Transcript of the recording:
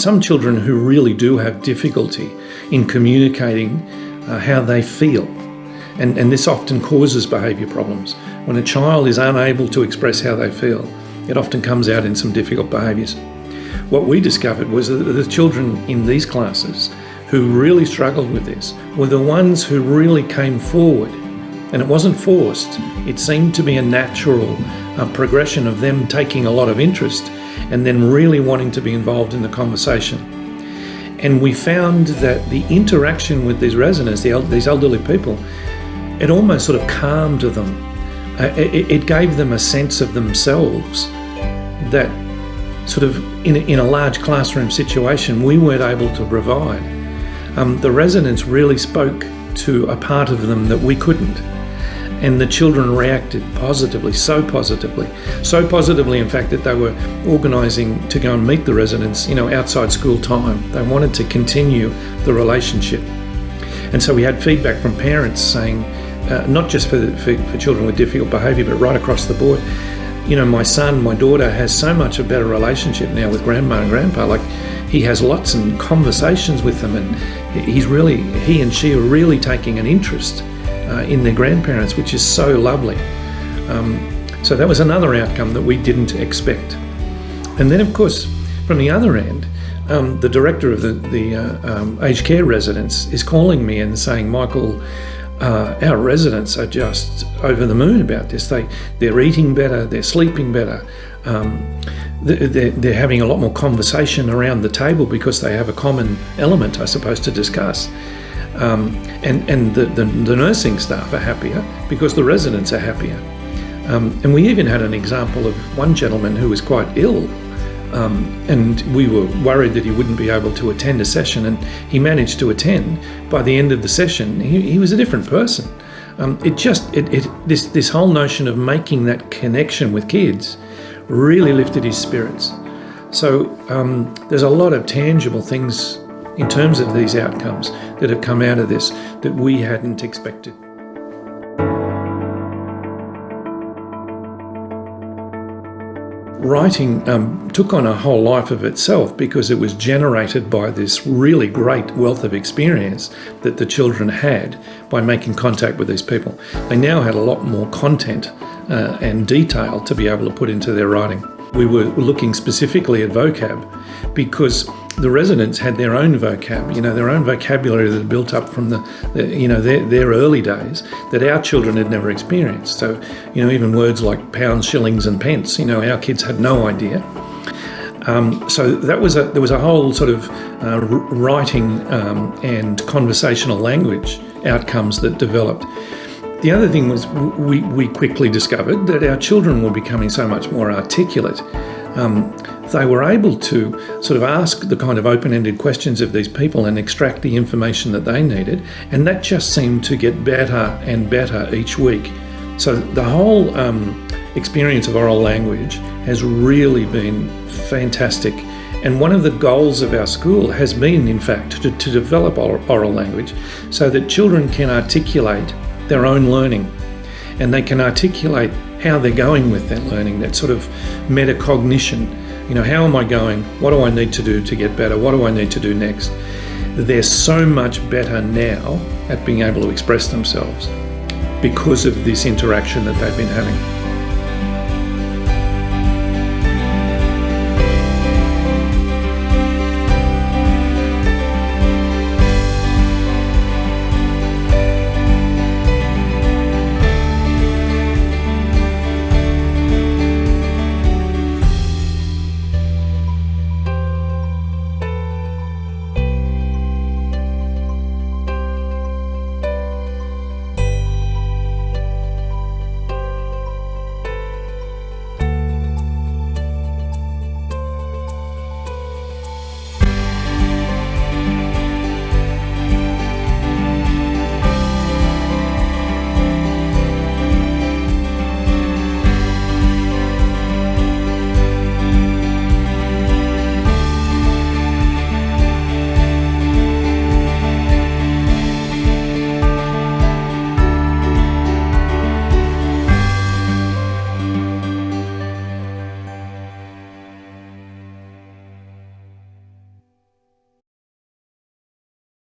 some children who really do have difficulty in communicating how they feel. And this often causes behaviour problems. When a child is unable to express how they feel, it often comes out in some difficult behaviours. What we discovered was that the children in these classes who really struggled with this were the ones who really came forward. And it wasn't forced. It seemed to be a natural progression of them taking a lot of interest and then really wanting to be involved in the conversation. And we found that the interaction with these residents, these elderly people, it almost sort of calmed them. It gave them a sense of themselves that sort of in a large classroom situation we weren't able to provide. The residents really spoke to a part of them that we couldn't. And the children reacted positively, so positively in fact that they were organising to go and meet the residents, outside school time. They wanted to continue the relationship. And so we had feedback from parents saying, not just for children with difficult behaviour, but right across the board, my son, my daughter has so much a better relationship now with grandma and grandpa. Like, he has lots of conversations with them, and he and she are really taking an interest in their grandparents, which is so lovely. So that was another outcome that we didn't expect. And then, of course, from the other end, the director of the aged care residence is calling me and saying, Michael, our residents are just over the moon about this. They're eating better, they're sleeping better, they're having a lot more conversation around the table because they have a common element, I suppose, to discuss. And the nursing staff are happier because the residents are happier. And we even had an example of one gentleman who was quite ill, and we were worried that he wouldn't be able to attend a session, and he managed to attend. By the end of the session, he was a different person. This whole notion of making that connection with kids really lifted his spirits. So there's a lot of tangible things in terms of these outcomes that have come out of this that we hadn't expected. Writing took on a whole life of itself because it was generated by this really great wealth of experience that the children had by making contact with these people. They now had a lot more content and detail to be able to put into their writing. We were looking specifically at vocab because the residents had their own vocab, their own vocabulary that had built up from their early days that our children had never experienced. So, even words like pounds, shillings and pence, our kids had no idea. So there was a whole sort of writing and conversational language outcomes that developed. The other thing was we quickly discovered that our children were becoming so much more articulate. They were able to sort of ask the kind of open-ended questions of these people and extract the information that they needed, and that just seemed to get better and better each week. So the whole experience of oral language has really been fantastic, and one of the goals of our school has been, in fact, to develop oral language so that children can articulate their own learning, and they can articulate how they're going with their learning, that sort of metacognition. How am I going? What do I need to do to get better? What do I need to do next? They're so much better now at being able to express themselves because of this interaction that they've been having.